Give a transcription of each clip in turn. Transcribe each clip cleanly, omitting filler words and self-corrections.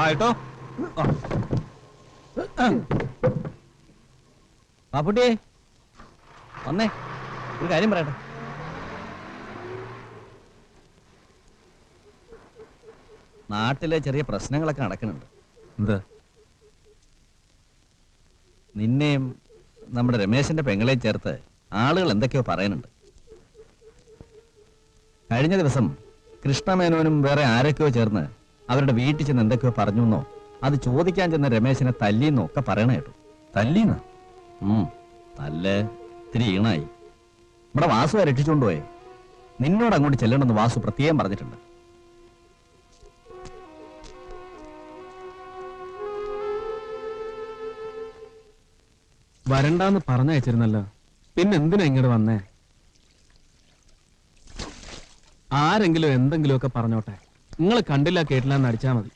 കേട്ടോ പാപ്പുട്ടിയെ വന്നേ, ഒരു കാര്യം പറയട്ടെ. നാട്ടിലെ ചെറിയ പ്രശ്നങ്ങളൊക്കെ നടക്കുന്നുണ്ട്. എന്താ? നിന്നെയും നമ്മുടെ രമേശന്റെ പെങ്ങളെ ചേർത്ത് ആളുകൾ എന്തൊക്കെയോ പറയുന്നുണ്ട്. കഴിഞ്ഞ ദിവസം കൃഷ്ണമേനോനും വേറെ ആരൊക്കെയോ ചേർന്ന് അവരുടെ വീട്ടിൽ ചെന്ന് എന്തൊക്കെയോ പറഞ്ഞു എന്നോ, അത് ചോദിക്കാൻ ചെന്ന രമേശനെ തല്ലിന്നോ ഒക്കെ പറയണ കേട്ടു. തല്ലീന്ന? തല്ല് ഇത്തിരി ഈണായി. നമ്മുടെ വാസുവാ രക്ഷിച്ചുകൊണ്ടുപോയെ. നിന്നോട് അങ്ങോട്ട് ചെല്ലണമെന്ന് വാസു പ്രത്യേകം പറഞ്ഞിട്ടുണ്ട്. വരണ്ടാന്ന് പറഞ്ഞയച്ചിരുന്നല്ലോ, പിന്നെന്തിനാ ഇങ്ങോട്ട് വന്നേ? ആരെങ്കിലും എന്തെങ്കിലുമൊക്കെ പറഞ്ഞോട്ടെ, നിങ്ങൾ കണ്ടില്ല കേട്ടില്ല എന്ന് അടിച്ചാ മതി.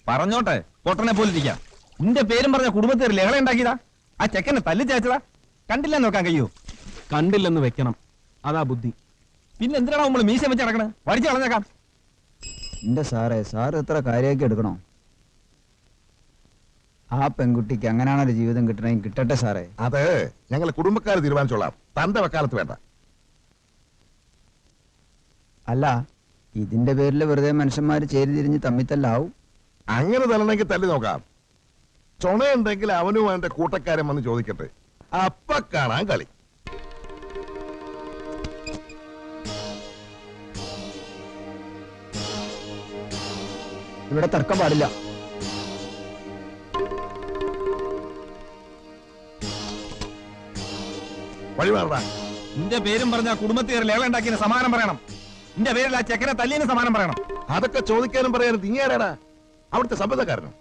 പറഞ്ഞോട്ടെ, പൊട്ടനെ പോലിരിക്കാം. നിന്റെ പേരും പറഞ്ഞ കുടുംബത്തിൽ ലഹള ഉണ്ടാക്കിയതാ. ആ ചെക്കനെ തല്ലി ചേച്ചതാ. കണ്ടില്ല നോക്കാൻ കഴിയൂ? കണ്ടില്ലെന്ന് വെക്കണം, അതാ ബുദ്ധി. പിന്നെ എന്തിനാണ് നമ്മൾ മീശ വെച്ച് നടക്കണേ? വടിച്ചു കളഞ്ഞേക്കാം. എന്റെ സാറേ, സാറ് ഇത്ര കാര്യമാക്കി എടുക്കണോ? ആ പെൺകുട്ടിക്ക് അങ്ങനെയാണൊരു ജീവിതം കിട്ടണമെങ്കിൽ കിട്ടട്ടെ സാറേ. അത് ഞങ്ങൾ കുടുംബക്കാർ തീരുമാനിച്ചോളാം, തന്റെ വക്കാലത്ത് വേണ്ട. അല്ല, ഇതിന്റെ പേരിൽ വെറുതെ മനുഷ്യന്മാര് ചേരി തിരിഞ്ഞ് തമ്മിത്തല്ലാവും. അങ്ങനെ തല്ലണമെങ്കിൽ തല്ലി നോക്കാം. ചുണയുണ്ടെങ്കിൽ അവനും അവന്റെ കൂട്ടക്കാരൻ വന്ന് ചോദിക്കട്ടെ, അപ്പ കാണാൻ കളി. ഇവിടെ തർക്കം പാടില്ല. വഴിമാറടാ. നിന്റെ പേരും പറഞ്ഞ കുടുംബത്തിൽ ലഹള ഉണ്ടാക്കിയതിന് സമാനം പറയണം. നിന്റെ പേരിൽ ആ ചെക്കനെ തല്ലിയതിന് സമാനം പറയണം. അതൊക്കെ ചോദിക്കാനും പറയാനും തിങ്ങിയാരാടാ? അവിടുത്തെ സമ്പത്തക്കാരനോ?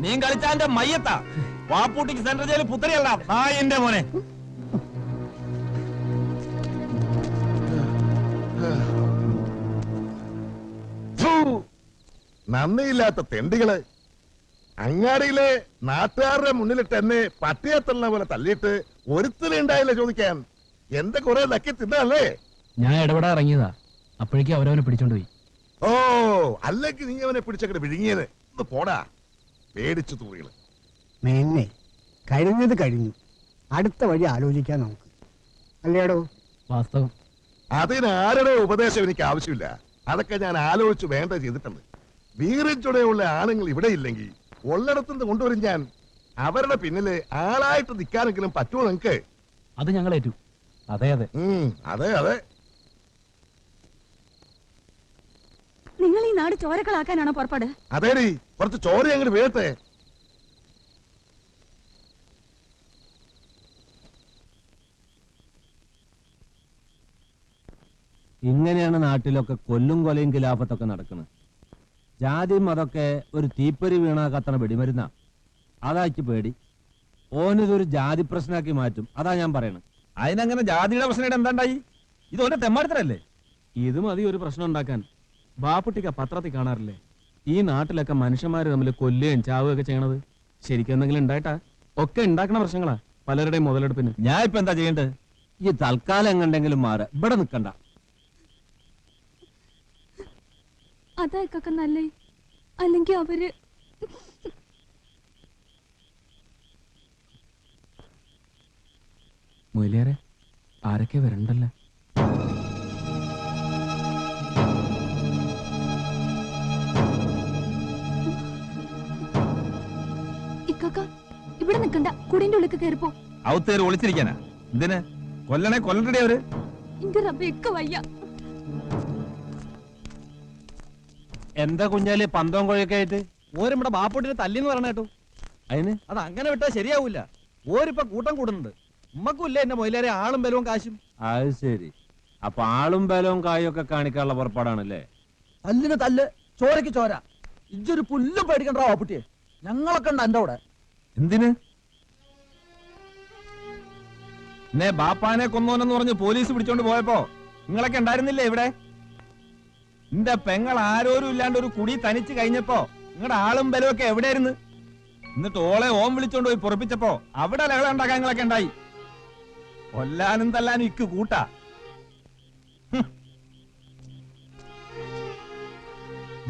നീ കളിച്ചാന്റെ മയ്യത്താ. വാപ്പൂട്ടിക്ക് സെൻട്രൽ ജയിലിൽ പുത്തരിയല്ല നായന്റെ മോനെ. നന്ദിയില്ലാത്ത തെണ്ടികള്. അങ്ങാടിയിലെ നാട്ടുകാരുടെ മുന്നിലിട്ട് എന്നെ പട്ടിയത്തള്ള പോലെ തല്ലിയിട്ട് ഒരുത്തലുണ്ടായില്ല ചോദിക്കാൻ. എന്റെ കുറെ നക്കി തിന്നല്ലേ? ഞാൻ ഇടപെടാ ഇറങ്ങിയതാ, അപ്പോഴേക്കും അവരവനെ പിടിച്ചോണ്ട് പോയി. ഓ, അല്ലെങ്കിൽ നീ അവനെ പിടിച്ചങ്ങട് വിഴുങ്ങിയത്. ഒന്ന് പോടാ, പേടിച്ചു തൂറികള്. മേന്നെ കഴിഞ്ഞത് കഴിഞ്ഞു, അടുത്ത വഴി ആലോചിക്കാൻ നമുക്ക്, അല്ലേടോ? വാസ്തവം. അതിനാരുടെ ഉപദേശം എനിക്ക് ആവശ്യമില്ല. അതൊക്കെ ഞാൻ ആലോചിച്ച് വേണ്ട ചെയ്തിട്ടുണ്ട്. വീറിച്ചുടയുള്ള ആണുങ്ങൾ ഇവിടെ ഇല്ലെങ്കിൽ ഉള്ളിടത്തുനിന്ന് കൊണ്ടുവരും ഞാൻ. അവരുടെ പിന്നില് ആളായിട്ട് നിൽക്കാനെങ്കിലും പറ്റുമോ നിങ്ങക്ക്? അത് ഞങ്ങൾ ഏറ്റു. അതെ അതെ അതെ അതെ. നിങ്ങൾ ഈ നാട് ചോരക്കളാക്കാനാണോ പുറപ്പാട്? അതേടി, കുറച്ച് ചോര അങ്ങോട്ട് വീഴട്ടെ. ഇങ്ങനെയാണ് നാട്ടിലൊക്കെ കൊല്ലും കൊലയും ഖിലാഫത്തൊക്കെ നടക്കുന്നത്. ജാതിയും അതൊക്കെ ഒരു തീപ്പൊരി വീണ കത്തണ വെടിമരുന്ന. അതാക്കി പേടി. ഓനിതൊരു ജാതി പ്രശ്നമാക്കി മാറ്റും. അതാ ഞാൻ പറയണത്. അതിനങ്ങനെ ജാതിയുടെ പ്രശ്നം എന്താണ്ടായി? ഇത് ഓന്റെ തെമ്മാടത്തരല്ലേ? ഇത് മതി ഒരു പ്രശ്നം ഉണ്ടാക്കാൻ. ബാപ്പുട്ടിക്ക പത്രത്തിൽ കാണാറില്ലേ, ഈ നാട്ടിലൊക്കെ മനുഷ്യന്മാര് തമ്മിൽ കൊല്ലുകയും ചാവുകയൊക്കെ ചെയ്യണത്? ശരിക്കും എന്തെങ്കിലും ഉണ്ടായിട്ടാ? ഒക്കെ ഉണ്ടാക്കണ പ്രശ്നങ്ങളാ പലരുടെയും മുതലെടുപ്പിന്. ഞാൻ ഇപ്പൊ എന്താ ചെയ്യേണ്ടത്? ഈ തൽക്കാലം എങ്ങണ്ടെങ്കിലും മാറ, ഇവിടെ നിൽക്കണ്ട. അതായിക്കൊക്കെ നല്ലേ. അല്ലെങ്കിൽ അവര് മൊയിലേറെ ആരൊക്കെ വരണ്ടല്ലോ. ഇക്കാക്ക ഇവിടെ നിക്കണ്ട, കുടിന്റെ ഉള്ളിൽ കയറിപ്പോ. ഔത്തേര് ഒളിച്ചിരിക്കാനാ? എന്തിന്? കൊല്ലണേ കൊല്ലണ്ടേ അവര്? ഇന്റെ റബ്ബേ ഇക്ക വയ്യ. എന്താ കുഞ്ഞാലി പന്തവും കൊഴയൊക്കെ ആയിട്ട്? ഓരിമ്മടെ ബാപ്പുട്ടിനെ തല്ലിന്ന് പറഞ്ഞ കേട്ടു. അതിന് അത് അങ്ങനെ വിട്ടാ ശരിയാവൂല. ഓരിപ്പോ കൂട്ടം കൂടുന്നുണ്ട്. ഉമ്മക്കും ഇല്ല എന്റെ മൊയിലേറെ ആളും ബലവും കാശും. അത് ശരി. അപ്പൊ ആളും ബലവും കായും ഒക്കെ കാണിക്കാനുള്ള പുറപ്പാടാണല്ലേ? തല്ലിന് തല്ല്, ചോരക്ക് ചോര. ഇജ്ജൊരു പുല്ലും പേടിക്കണ്ട ബാപ്പുട്ടിയെ. ഞങ്ങളൊക്കെ ഉണ്ട് എന്റെ കൂടെ. എന്തിന്? എന്നെ ബാപ്പാനെ കൊന്നോനെന്ന് പറഞ്ഞ് പോലീസ് പിടിച്ചോണ്ട് പോയപ്പോ നിങ്ങളൊക്കെ ഉണ്ടായിരുന്നില്ലേ ഇവിടെ? നിന്റെ പെങ്ങൾ ആരോരും ഇല്ലാണ്ട് ഒരു കുടി തനിച്ച് കഴിഞ്ഞപ്പോ നിങ്ങളുടെ ആളും ബലവും എവിടെയായിരുന്നു? എന്നിട്ട് ഓളെ ഓം വിളിച്ചോണ്ട് പോയി പൊറപ്പിച്ചപ്പോ അവിടെ ലഹള ഉണ്ടാക്കാൻ നിങ്ങളൊക്കെ ഉണ്ടായി. കൊല്ലാനും തല്ലാനും ഇക്ക് കൂട്ടാ.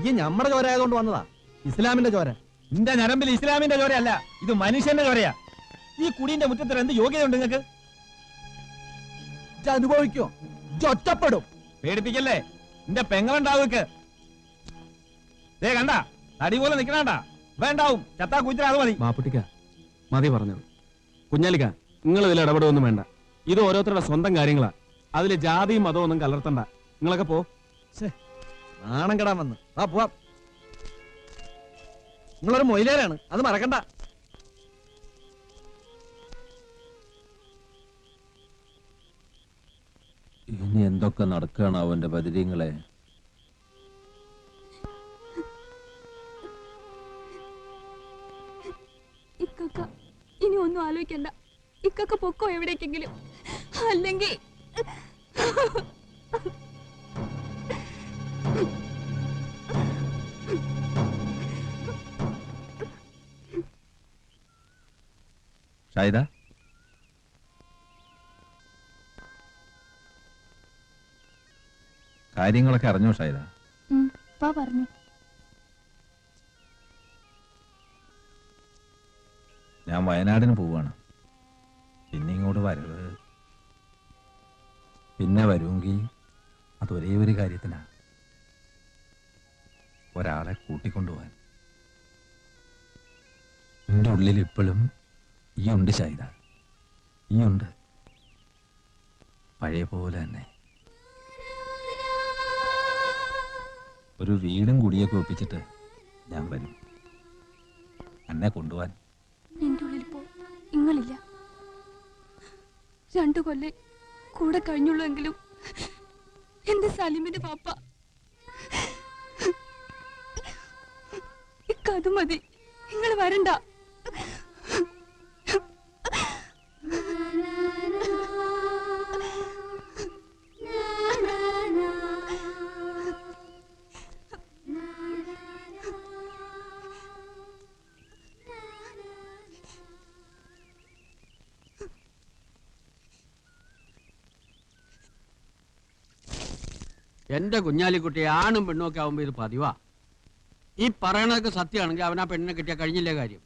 ഈ ഞമ്മടെ ചോര ആയതുകൊണ്ട് വന്നതാ, ഇസ്ലാമിന്റെ ചോര. നിന്റെ ഞരമ്പിൽ ഇസ്ലാമിന്റെ ചോരയല്ല, ഇത് മനുഷ്യന്റെ ചോരയാ. ഈ കുടീന്റെ മുറ്റത്തിന് എന്ത് യോഗ്യതയുണ്ട് നിങ്ങൾക്ക്? അനുഭവിക്കോ? ഒറ്റപ്പെടും. പേടിപ്പിക്കല്ലേ? നിന്റെ പെങ്ങളുണ്ടാവുക്ക് കണ്ട തടി പോലെ നിക്കണണ്ട. വേണ്ടാവും ചത്താ കുറ്റിന് അത് മതി. ബാപ്പുട്ടിക്ക മതി പറഞ്ഞത്. കുഞ്ഞാലിക്ക നിങ്ങൾ ഇതിൽ ഇടപെടുവൊന്നും വേണ്ട. ഇത് ഓരോരുത്തരുടെ സ്വന്തം കാര്യങ്ങളാ. അതില് ജാതിയും മതവും ഒന്നും കലർത്തണ്ട. നിങ്ങളൊക്കെ പോ. നാണം കെടാൻ വന്ന് ആ പോവാം. നിങ്ങളൊരു മൊയിലേരാണ്, അത് മറക്കണ്ട. ഇനി എന്തൊക്കെ നടക്കുകയാണ് അവന്റെ ബദിരീങ്ങളെ? ഇക്കാക്ക ഇനി ഒന്നും ആലോചിക്കണ്ട. ഇക്കാക്ക പൊക്കോ എവിടേക്കെങ്കിലും. അല്ലെങ്കിൽ ഷായിദ, കാര്യങ്ങളൊക്കെ അറിഞ്ഞോ ഷായിദ? പറഞ്ഞു. ഞാൻ വയനാടിന് പോവാണ്. പിന്നെ ഇങ്ങോട്ട് വരവ്. പിന്നെ വരുമെങ്കിൽ അതൊരേ ഒരു കാര്യത്തിനാ, ഒരാളെ കൂട്ടിക്കൊണ്ടുപോവാൻ. എൻ്റെ ഉള്ളിൽ ഇപ്പോഴും ഈ ഉണ്ട് ഷായിദ, ഈ ഉണ്ട്. പഴയ പോലെ തന്നെ ഒരു വീടും കുടിയൊക്കെ ഒപ്പിച്ചിട്ട് ഞാൻ വരും എന്നെ കൊണ്ടുപോവാൻ. എന്റെ ഉള്ളിൽ പോ, നിങ്ങളില്ല. 2 കൊല്ലം കൂടെ കഴിഞ്ഞുള്ളൂ എങ്കിലും എന്റെ സലീമിന്റെ പാപ്പ ഇക്കത് മതി. നിങ്ങൾ വരണ്ട. എന്റെ കുഞ്ഞാലിക്കുട്ടി ആണും പെണ്ണും ഒക്കെ ആവുമ്പോ ഇത് പതിവാ. ഈ പറയണതൊക്കെ സത്യമാണെങ്കിൽ അവൻ ആ പെണ്ണിനെ കിട്ടിയാൽ കഴിഞ്ഞില്ലേ കാര്യം.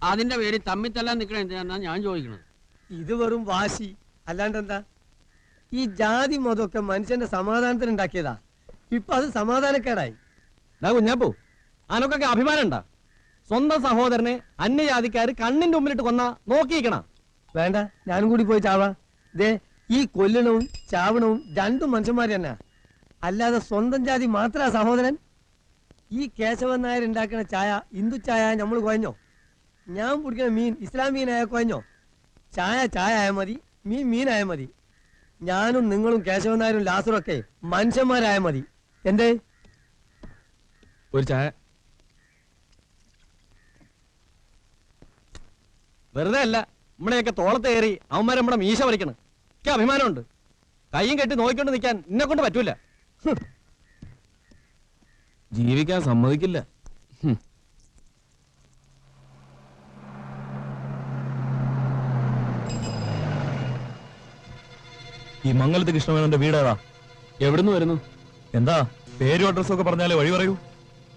അതിന്റെ പേര് തമ്മിത്തല്ലാൻ നിൽക്കണ എന്തിനാ ഞാൻ ചോദിക്കണത്. ഇത് വെറും വാശി അല്ലാണ്ട് എന്താ? ഈ ജാതി മതമൊക്കെ മനുഷ്യന്റെ സമാധാനത്തിന് ഉണ്ടാക്കിയതാ. ഇപ്പൊ അത് സമാധാനക്കേടായി. കുഞ്ഞാപ്പോ, അനക്കൊക്കെ അഭിമാനം ഉണ്ടാ? സ്വന്തം സഹോദരനെ അന്യജാതിക്കാര് കണ്ണിന്റെ മുമ്പിലിട്ട് കൊന്ന നോക്കിയിരിക്കണ? വേണ്ട, ഞാനും കൂടി പോയി ചാവാ. ദേ, ഈ കൊല്ലണവും ചാവണവും 2 മനുഷ്യന്മാര് തന്നെ. അല്ലാതെ സ്വന്തം ജാതി മാത്രാ സഹോദരൻ. ഈ കേശവൻ നായർ ഉണ്ടാക്കുന്ന ചായ ഹിന്ദു ചായ നമ്മൾ കുഴഞ്ഞോ? ഞാൻ കുടിക്കുന്ന മീൻ ഇസ്ലാം മീനായ കുഴഞ്ഞോ? ചായ ചായ ആയ മതി, മീൻ മീനായ മതി. ഞാനും നിങ്ങളും കേശവൻ നായരും ലാസറും ഒക്കെ മനുഷ്യന്മാരായ മതി. എന്തേ? ഒരു ചായ. വെറുതെ അല്ല നമ്മളെയൊക്കെ തോളത്ത് കയറി അവന്മാരെ നമ്മുടെ മീശ വലിക്കണം. എനിക്ക് അഭിമാനമുണ്ട്. കൈയും കെട്ടി നോക്കിക്കൊണ്ട് നിൽക്കാൻ എന്നെ കൊണ്ട് പറ്റൂല. ജീവിക്കാൻ സമ്മതിക്കില്ല. ഈ മംഗലത്ത് കൃഷ്ണമേനോന്റെ വീടേതാ? എവിടുന്ന് വരുന്നു? എന്താ പേരും അഡ്രസ്സും ഒക്കെ പറഞ്ഞാലേ വഴി പറയൂ.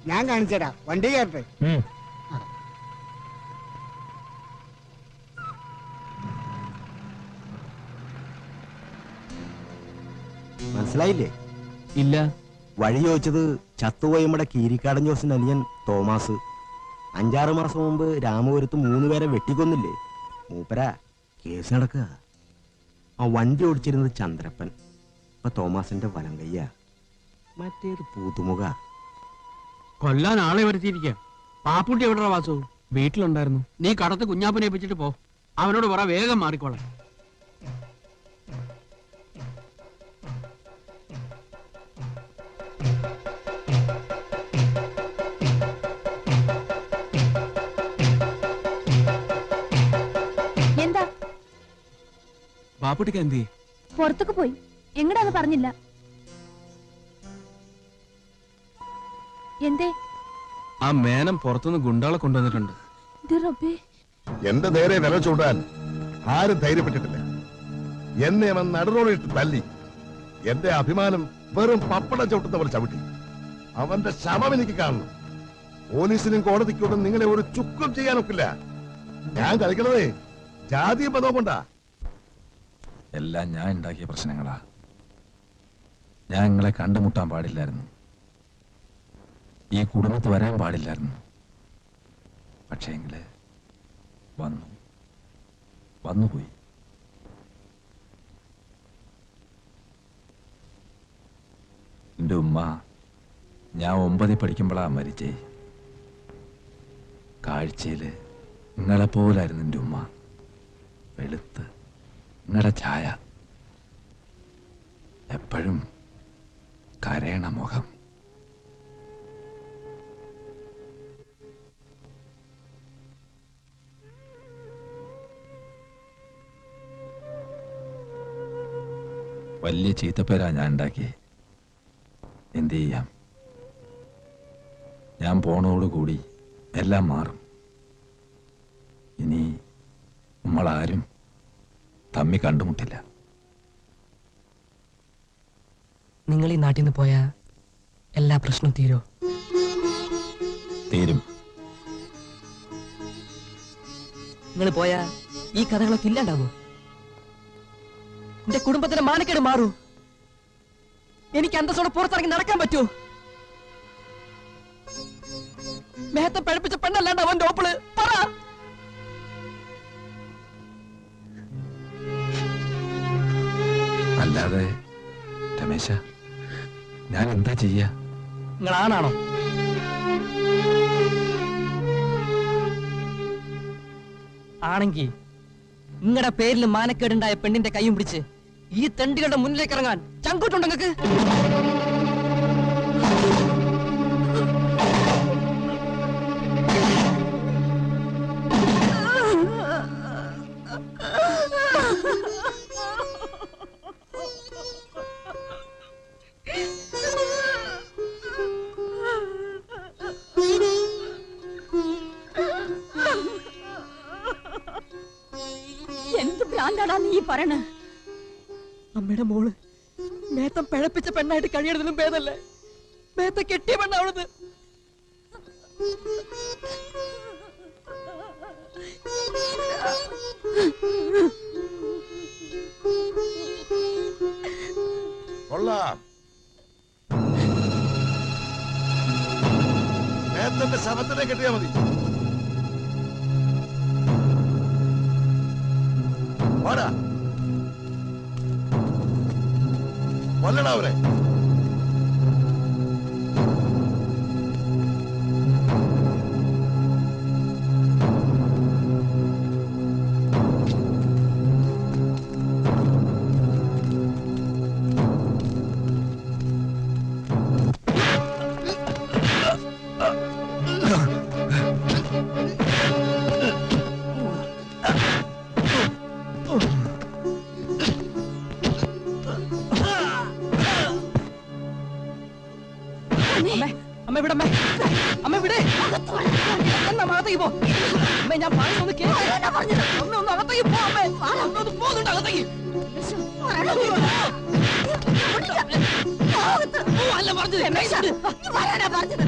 ഞാൻ കാണിച്ചുതരാം, വണ്ടി കയറട്ടെ. മനസ്സിലായില്ലേ? ഇല്ല. വഴി ചോദിച്ചത് ചത്തുപോയി നമ്മുടെ കീരിക്കാടൻ ജോസിന്റെ അനിയൻ തോമാസ്. 5-6 മാസം മുമ്പ് രാമപുരത്ത് 3 പേരെ വെട്ടിക്കൊന്നില്ലേ? മൂപ്പര കേസ് നടക്കുക. ആ വണ്ടി ഓടിച്ചിരുന്നത് ചന്ദ്രപ്പൻ. ഇപ്പൊ തോമാസിന്റെ വലം കയ്യ. മറ്റേത് പൂത്തുമുഖ. കൊല്ലാൻ ആളെ വരുത്തിയിരിക്കാം. പാപ്പുട്ടി എവിടെ വാസു? വീട്ടിലുണ്ടായിരുന്നു. നീ കടത്ത് കുഞ്ഞാപ്പനെ വെച്ചിട്ട് പോ. അവനോട് പറ വേഗം മാറിക്കോളാം. എന്താ? ബാപ്പുട്ടിക്ക് എന്തി? പുറത്തൊക്കെ പോയി. എങ്ങടാന്ന് പറഞ്ഞില്ല. എന്തേ? ആ മേനം പുറത്തുനിന്ന് ഗുണ്ടാളെ കൊണ്ടുവന്നിട്ടുണ്ട്. എന്റെ നേരെ വില ചൂടാൻ ആരും ധൈര്യപ്പെട്ടിട്ടില്ല. എന്നെ അവൻ നടുറോടിട്ട് തല്ലി. എന്റെ അഭിമാനം വെറും പപ്പടം ചവിട്ടുന്നവർ ചവിട്ടി. അവന്റെ ശവം എനിക്ക് കാണണം. പോലീസിനും കോടതിക്കൊന്നും നിങ്ങളെ ഒരു ചുക്കും ചെയ്യാനൊക്കില്ല. ഞാൻ കളിക്കണതേ ജാതി മതവും കൊണ്ടാ. എല്ലാം ഞാൻ ഉണ്ടാക്കിയ പ്രശ്നങ്ങളാ. ഞാൻ നിങ്ങളെ കണ്ടുമുട്ടാൻ പാടില്ലായിരുന്നു. ഈ കുടുംബത്ത് വരാൻ പാടില്ലായിരുന്നു. പക്ഷേങ്കില് വന്നുപോയി. എന്റെ ഉമ്മ ഞാൻ 9 പഠിക്കുമ്പോഴാ മരിച്ചേ. കാഴ്ചയില് നിങ്ങളെപ്പോലായിരുന്നു എൻ്റെ ഉമ്മ. വെളുത്ത് നിങ്ങളുടെ ഛായ, എപ്പോഴും കരയണ മുഖം. വലിയ ചീത്തപ്പേരാ ഞാൻ ഉണ്ടാക്കി. എന്ത് ചെയ്യാം? ഞാൻ പോണോടുകൂടി എല്ലാം മാറും. ഇനി നമ്മളാരും തമ്മി കണ്ടുമുട്ടില്ല. നിങ്ങൾ ഈ നാട്ടിൽ നിന്ന് പോയാ എല്ലാ പ്രശ്നവും തീരോ? തീരും. നിങ്ങൾ പോയാ ഈ കഥകളൊക്കെ ഇല്ലാണ്ടാവോ? എന്റെ കുടുംബത്തിന്റെ മാനക്കേട് മാറൂ? എനിക്ക് അന്തസ്സോടെ പുറത്തിറങ്ങി നടക്കാൻ പറ്റുമോ? മേഹത്തെ പഴപ്പിച്ച പെണ്ണല്ലാണ്ട് അവന്റെ ഓപ്പിള് പറ. അല്ലാതെ രമേശ, ഞാൻ എന്താ ചെയ്യാ? നിങ്ങൾ ആണാണോ? ആണെങ്കി നിങ്ങളുടെ പേരിൽ മാനക്കേടുണ്ടായ പെണ്ണിന്റെ കൈയും പിടിച്ച് ഈ തെണ്ടികളുടെ മുന്നിലേക്ക് ഇറങ്ങാൻ ചങ്കൂറ്റുണ്ട് നിങ്ങൾക്ക്? എന്ത് ഭ്രാന്താടാ നീ പറയണ? അമ്മയുടെ മോള് മേത്തം പിഴപ്പിച്ച പെണ്ണായിട്ട് കഴിയണതിലും ഭേദല്ലേ മേത്ത കെട്ടിയ പെണ്ണാവണത്? കൊള്ളാം. നേരത്തെ ശവത്തിനെ കെട്ടിയാ മതി. വാടാ, കൊല്ലടാ അവരെ. അമ്മ ഇവിടെ അമ്മ ഇവിടെ എന്നാ അകത്തേക്ക് പോ അമ്മ ഞാൻ പറയുന്നത് കേൾക്കാം അമ്മ ഒന്ന് അകത്തേക്ക് പോ അമ്മ അമ്മ ഒന്ന് പോകുന്നുണ്ട് അകത്തേക്ക് അല്ല പറഞ്ഞത്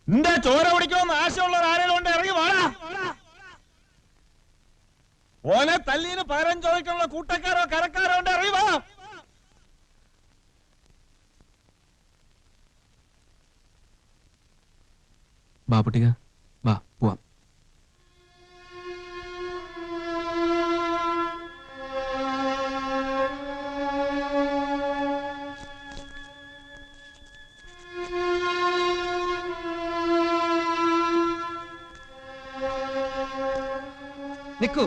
നിന്റെ ചോര പിടിക്കുമെന്ന് ആശയമുള്ള ആരെങ്കിലും കൊണ്ട് ഇറങ്ങി വാടാ. ഓനെ തല്ലീന് പകരം ചോദിക്കാനുള്ള കൂട്ടക്കാരോ കരക്കാരോ ഉണ്ട് ഇറങ്ങി വാ. ബാപ്പുട്ടിക വാ പോവാം. നിക്കൂ.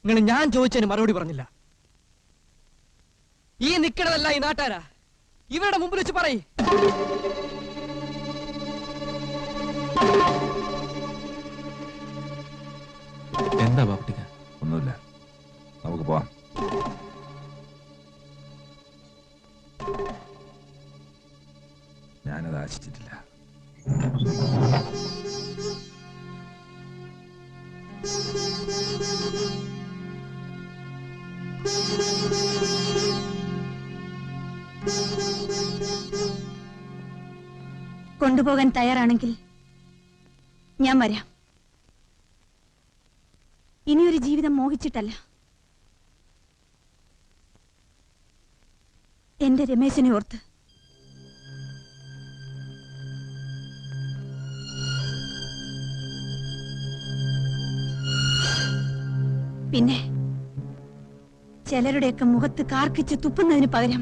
നിങ്ങൾ ഞാൻ ചോദിച്ചതിന് മറുപടി പറഞ്ഞില്ല. ഈ നിക്കണതല്ല ഈ നാട്ടാരാ, ഇവരുടെ മുമ്പിൽ വെച്ച് പറയ്. എന്താ ബാപ്പുട്ടിക? ഒന്നുമില്ല, നമുക്ക് പോവാം. ഞാനത് ആശിച്ചിട്ടില്ല. കൊണ്ടുപോകാൻ തയ്യാറാണെങ്കിൽ ഞാൻ വരാം. ഇനിയൊരു ജീവിതം മോഹിച്ചിട്ടല്ല. എന്റെ രമേശിനെ ഓർത്ത്. പിന്നെ ചിലരുടെയൊക്കെ മുഖത്ത് കാർക്കിച്ച് തുപ്പുന്നതിന് പകരം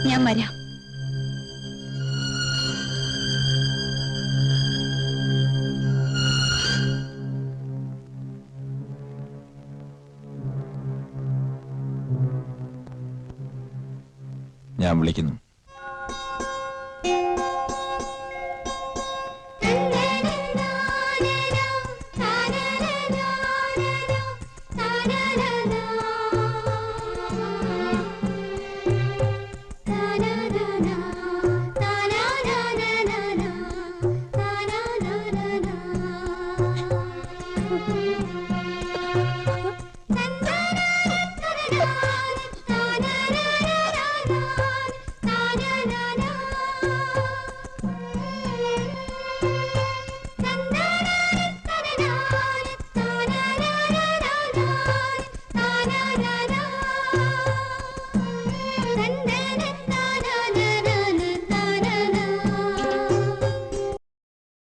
ഞാൻ വരാം. ഞാൻ വിളിക്കുന്നു.